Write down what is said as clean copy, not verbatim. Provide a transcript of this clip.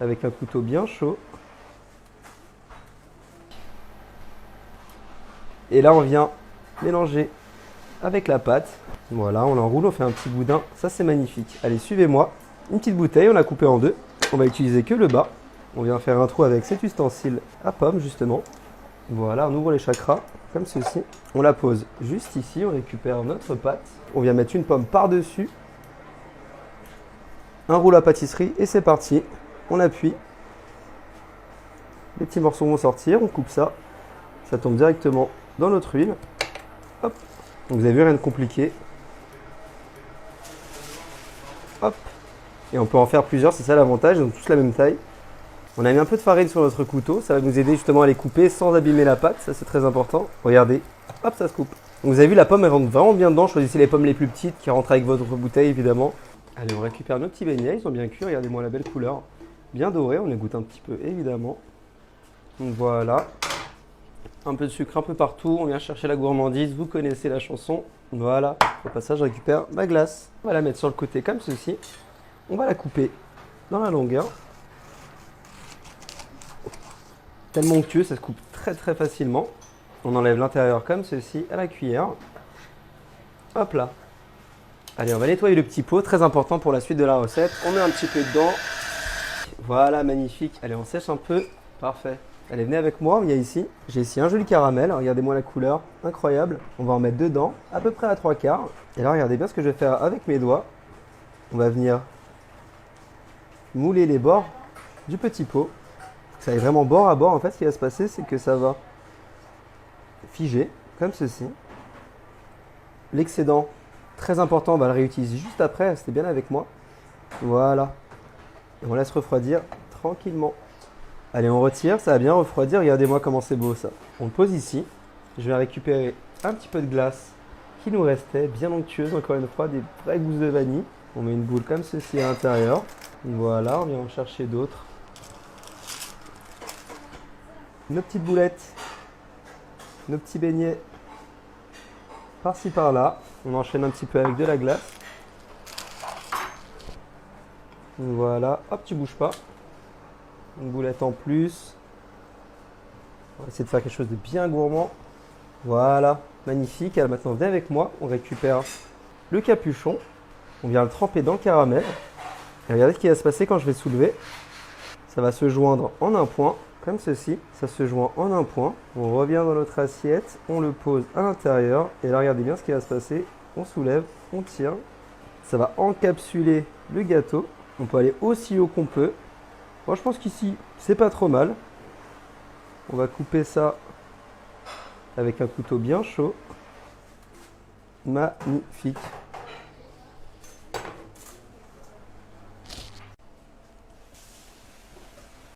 avec un couteau bien chaud. Et là, on vient mélanger avec la pâte. Voilà, on l'enroule, on fait un petit boudin. Ça, c'est magnifique. Allez, suivez-moi. Une petite bouteille, on l'a coupée en deux. On va utiliser que le bas. On vient faire un trou avec cet ustensile à pomme, justement. Voilà, on ouvre les chakras, comme ceci. On la pose juste ici, on récupère notre pâte. On vient mettre une pomme par-dessus. Un rouleau à pâtisserie et c'est parti. On appuie. Les petits morceaux vont sortir, on coupe ça. Ça tombe directement dans notre huile. Hop. Donc vous avez vu, rien de compliqué. Hop. Et on peut en faire plusieurs, c'est ça l'avantage, donc tous la même taille. On a mis un peu de farine sur notre couteau, ça va nous aider justement à les couper sans abîmer la pâte, ça c'est très important. Regardez, hop, ça se coupe. Donc vous avez vu, la pomme elle rentre vraiment bien dedans, choisissez les pommes les plus petites qui rentrent avec votre bouteille évidemment. Allez, on récupère nos petits beignets, ils sont bien cuits, regardez-moi la belle couleur. Bien doré, on les goûte un petit peu évidemment. Donc voilà. Un peu de sucre un peu partout, on vient chercher la gourmandise, vous connaissez la chanson. Voilà, au passage je récupère ma glace. On va la mettre sur le côté comme ceci. On va la couper dans la longueur. Tellement onctueux, ça se coupe très très facilement. On enlève l'intérieur comme ceci à la cuillère. Hop là. Allez, on va nettoyer le petit pot, très important pour la suite de la recette. On met un petit peu dedans. Voilà, magnifique. Allez, on sèche un peu. Parfait. Allez, venez avec moi, il y a ici. J'ai ici un joli caramel, regardez-moi la couleur, incroyable. On va en mettre dedans, à peu près à 3/4. Et là, regardez bien ce que je vais faire avec mes doigts. On va venir mouler les bords du petit pot. Ça est vraiment bord à bord. En fait, ce qui va se passer, c'est que ça va figer, comme ceci. L'excédent, très important, on va le réutiliser juste après, restez bien avec moi. Voilà. Et on laisse refroidir tranquillement. Allez, on retire, ça va bien refroidir. Regardez-moi comment c'est beau ça. On le pose ici. Je vais récupérer un petit peu de glace qui nous restait, bien onctueuse, encore une fois, des vraies gousses de vanille. On met une boule comme ceci à l'intérieur. Voilà, on vient en chercher d'autres. Nos petites boulettes, nos petits beignets par-ci par-là. On enchaîne un petit peu avec de la glace. Voilà, hop, tu bouges pas. Une boulette en plus. On va essayer de faire quelque chose de bien gourmand. Voilà, magnifique. Alors maintenant, viens avec moi. On récupère le capuchon. On vient le tremper dans le caramel. Et regardez ce qui va se passer quand je vais soulever. Ça va se joindre en un point, comme ceci. Ça se joint en un point. On revient dans notre assiette. On le pose à l'intérieur. Et là, regardez bien ce qui va se passer. On soulève, on tire. Ça va encapsuler le gâteau. On peut aller aussi haut qu'on peut. Moi, je pense qu'ici, c'est pas trop mal. On va couper ça avec un couteau bien chaud. Magnifique.